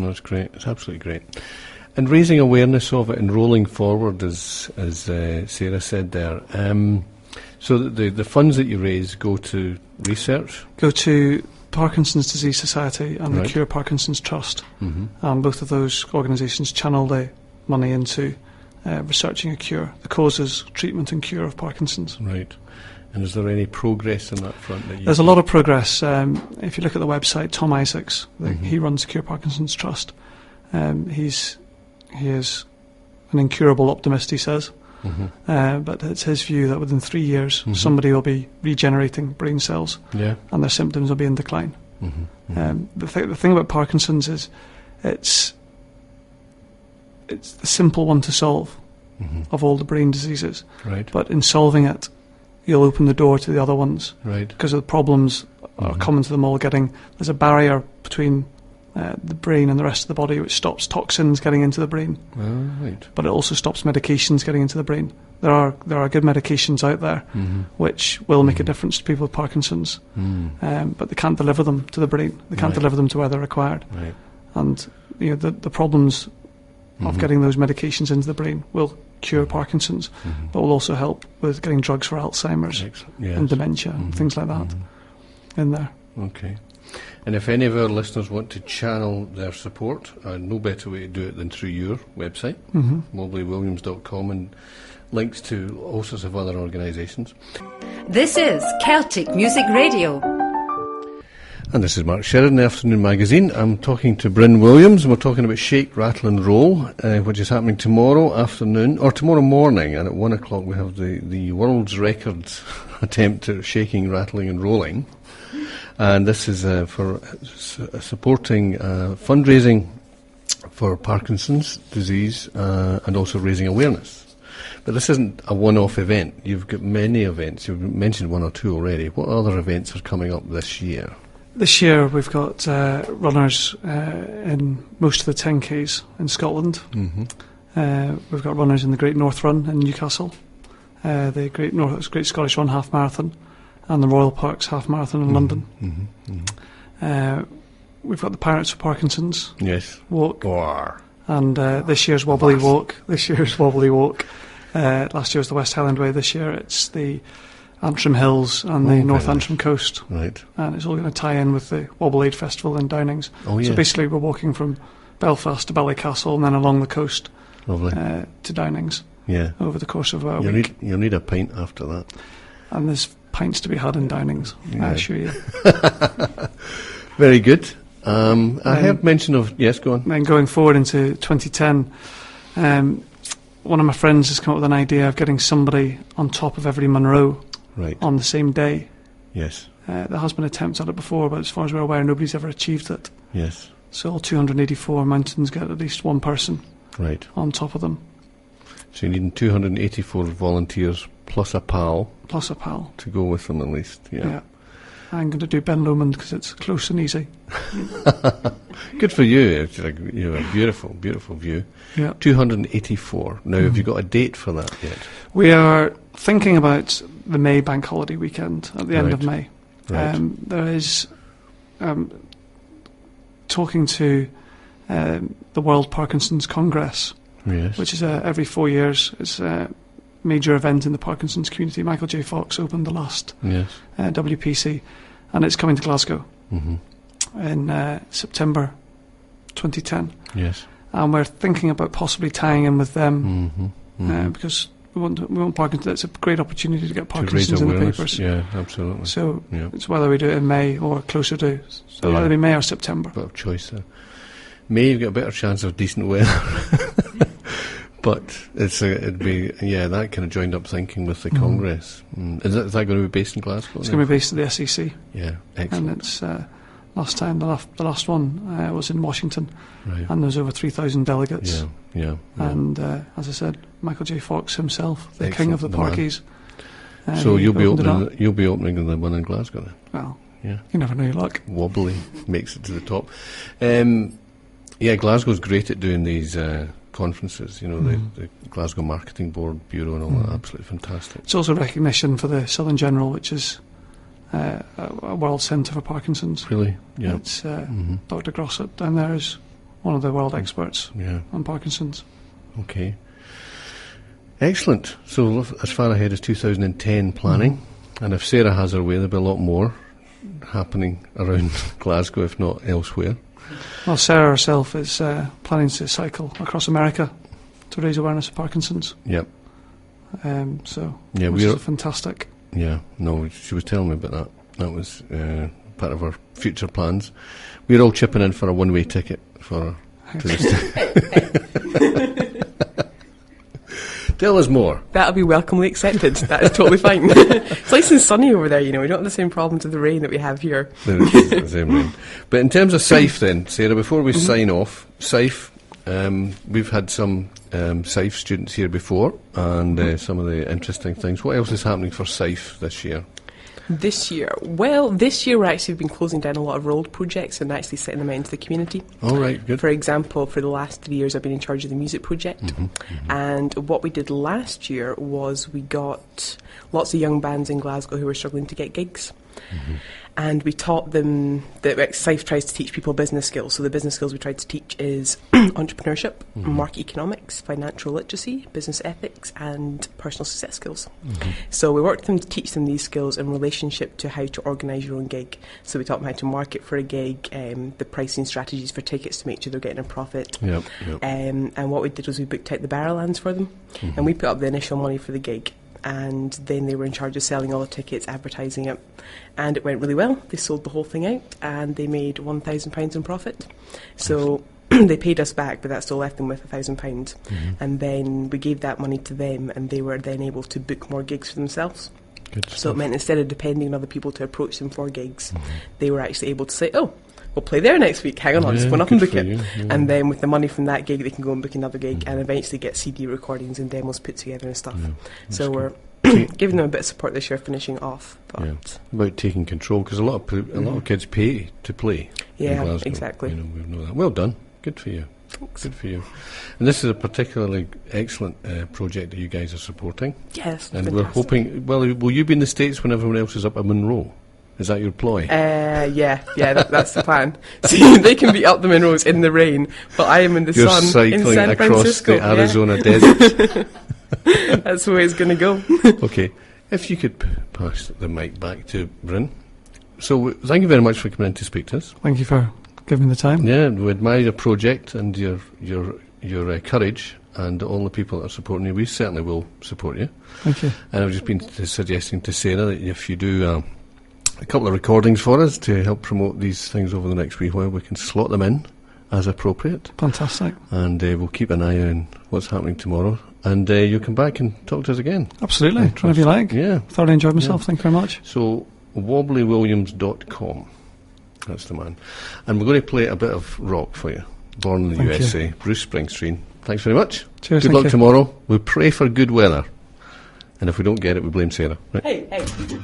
No, it's great. It's absolutely great. And raising awareness of it and rolling forward, as Sara said there. So the funds that you raise go to research? Go to Parkinson's Disease Society and Right. the Cure Parkinson's Trust. Mm-hmm. Both of those organisations channel the money into researching a cure. The cause is treatment and cure of Parkinson's. Right. And is there any progress on that front? There's a lot of progress. If you look at the website, Tom Isaacs, Mm-hmm. he runs the Cure Parkinson's Trust. He is an incurable optimist, he says. Mm-hmm. But it's his view that within 3 years, Mm-hmm. somebody will be regenerating brain cells Yeah. and their symptoms will be in decline. Mm-hmm. Mm-hmm. The thing about Parkinson's is it's the simple one to solve Mm-hmm. of all the brain diseases. Right. But in solving it, you'll open the door to the other ones Right. because of the problems are Mhm. common to them all. There's a barrier between the brain and the rest of the body, which stops toxins getting into the brain, Right. but it also stops medications getting into the brain. There are good medications out there Mm-hmm. which will make a difference to people with Parkinson's, Mm. but they can't deliver them to the brain. They can't Right. deliver them to where they're required. Right. And the problems of Mhm. getting those medications into the brain will cure Parkinson's, Mhm. but will also help with getting drugs for Alzheimer's Excellent. Yes. and dementia and Mhm. things like that Mhm. in there. Okay. And if any of our listeners want to channel their support, no better way to do it than through your website, Mm-hmm. mobleywilliams.com, and links to all sorts of other organisations. This is Celtic Music Radio. And this is Mark Sheridan, the Afternoon Magazine. I'm talking to Bryn Williams, and we're talking about Shake, Rattle and Roll, which is happening tomorrow afternoon, or tomorrow morning, and at 1 o'clock we have the world's record attempt at shaking, rattling and rolling. And this is for supporting fundraising for Parkinson's disease and also raising awareness. But this isn't a one-off event. You've got many events. You've mentioned one or two already. What other events are coming up this year? This year we've got runners in most of the 10Ks in Scotland. Mm-hmm. We've got runners in the Great North Run in Newcastle, the Great Scottish Run Half Marathon, and the Royal Parks Half Marathon in London. Mm-hmm. Mm-hmm. We've got the Pirates for Parkinson's Yes. walk, Or and this year's Wobbly Walk. Last year was the West Highland Way. This year it's the Antrim Hills and the very North nice. Antrim Coast, right. and it's all going to tie in with the Wobble Aid Festival in Downings. Oh yeah. So basically we're walking from Belfast to Ballycastle and then along the coast Lovely. to Downings Yeah. over the course of a week. You'll need a pint after that. And there's pints to be had in Downings, Yeah. I assure you. Very good. I heard mention of... Yes, go on. Then going forward into 2010, one of my friends has come up with an idea of getting somebody on top of every Munro Right. on the same day. Yes. There has been attempts at it before, but as far as we're aware, nobody's ever achieved it. Yes. So all 284 mountains get at least one person Right. on top of them, So you need 284 volunteers plus a pal plus a pal. to go with them at least. Yeah. I'm going to do Ben Lomond because it's close and easy. Good for you. It's like, a beautiful, beautiful view. Yeah. 284. Now, have you got a date for that yet? We are thinking about the May bank holiday weekend at the end of May. Right. There is talking to the World Parkinson's Congress, Yes. which is every 4 years. It's a major event in the Parkinson's community. Michael J. Fox opened the last Yes. WPC, and it's coming to Glasgow Mm-hmm. in September 2010. Yes. And we're thinking about possibly tying in with them Mm-hmm. Mm-hmm. because we want Parkinson's. It's a great opportunity to get To raise Parkinson's in the awareness. papers. Yeah, absolutely. So Yeah. it's whether we do it in May or closer to, so Yeah. either be May or September. Bit of choice there. May you've got a better chance of decent weather. But it'd be that kind of joined up thinking with the Congress. Is that going to be based in Glasgow? It's then? going to be based at the SEC, Yeah, excellent. and it's last time the last one was in Washington, Right. and there's over 3,000 delegates. Yeah. And as I said, Michael J. Fox himself, the king of the Excellent, the man. Parkies. So he you'll be opened it up. opening the one in Glasgow then. Well, Yeah. you never know your luck. Wobbly makes it to the top. Glasgow's great at doing these conferences. The Glasgow Marketing Board Bureau and all that. Absolutely fantastic. It's also recognition for the Southern General, which is a world centre for Parkinson's. Really, yeah. It's Dr. Grossett down there is one of the world experts Yeah. on Parkinson's. Okay. Excellent. So as far ahead as 2010 planning, and if Sara has her way, there'll be a lot more happening around Glasgow, if not elsewhere. Well, Sara herself is planning to cycle across America to raise awareness of Parkinson's. Yep. Which is fantastic. Yeah, no, she was telling me about that. That was part of our future plans. We're all chipping in for a one-way ticket for her to this. Tell us more. That'll be welcomely accepted. That is totally fine. It's nice and sunny over there, you know. We don't have the same problems with the rain that we have here. The same rain. But in terms of SIFE then, Sara, before we sign off, SIFE, we've had some SIFE students here before, and some of the interesting things. What else is happening for SIFE this year? This year? Well, this year we're actually been closing down a lot of rolled projects and actually setting them out into the community. All right, good. For example, for the last 3 years I've been in charge of the music project. And what we did last year was we got lots of young bands in Glasgow who were struggling to get gigs. And we taught them that SIFE tries to teach people business skills. So the business skills we tried to teach is entrepreneurship, market economics, financial literacy, business ethics, and personal success skills. So we worked with them to teach them these skills in relationship to how to organise your own gig. So we taught them how to market for a gig, the pricing strategies for tickets to make sure they're getting a profit. And what we did was we booked out the Barrowlands for them, and we put up the initial money for the gig. And then they were in charge of selling all the tickets, advertising it, and it went really well. They sold the whole thing out and they made £1,000 in profit. So they paid us back, but that still left them with £1,000. And then we gave that money to them, and they were then able to book more gigs for themselves. So it meant instead of depending on other people to approach them for gigs, they were actually able to say, oh, we'll play there next week, hang on, I'll just go up and book it. And then with the money from that gig, they can go and book another gig and eventually get CD recordings and demos put together and stuff. So we're giving them a bit of support this year, finishing off. But about taking control, because a lot of kids pay to play. Yeah, in Glasgow. exactly. You know, we know that. Well done. Good for you. Thanks. Good for you. And this is a particularly excellent project that you guys are supporting. Yes, and fantastic. we're hoping. Well, will you be in the States when everyone else is up at Monroe? Is that your ploy? Yeah, that's the plan. See, they can be up the Monroes in the rain, but I am in the You're sun cycling in San across Francisco. the Arizona desert. That's the way it's going to go. Okay, if you could pass the mic back to Bryn. So thank you very much for coming in to speak to us. Thank you for giving me the time. Yeah, we admire your project and your courage, and all the people that are supporting you. We certainly will support you. Thank you. And I've just been suggesting to Sara that if you do a couple of recordings for us to help promote these things over the next wee while, we can slot them in as appropriate. Fantastic. And we'll keep an eye on what's happening tomorrow. And you'll come back and talk to us again. Absolutely. Whenever you like. Yeah. Thoroughly enjoyed myself. Thank you very much. So, wobblywilliams.com. That's the man. And we're going to play a bit of rock for you. Born in the Thank USA. you. Bruce Springsteen. Thanks very much. Cheers. Good thank luck you. tomorrow. We pray for good weather. And if we don't get it, we blame Sara. Right? Hey.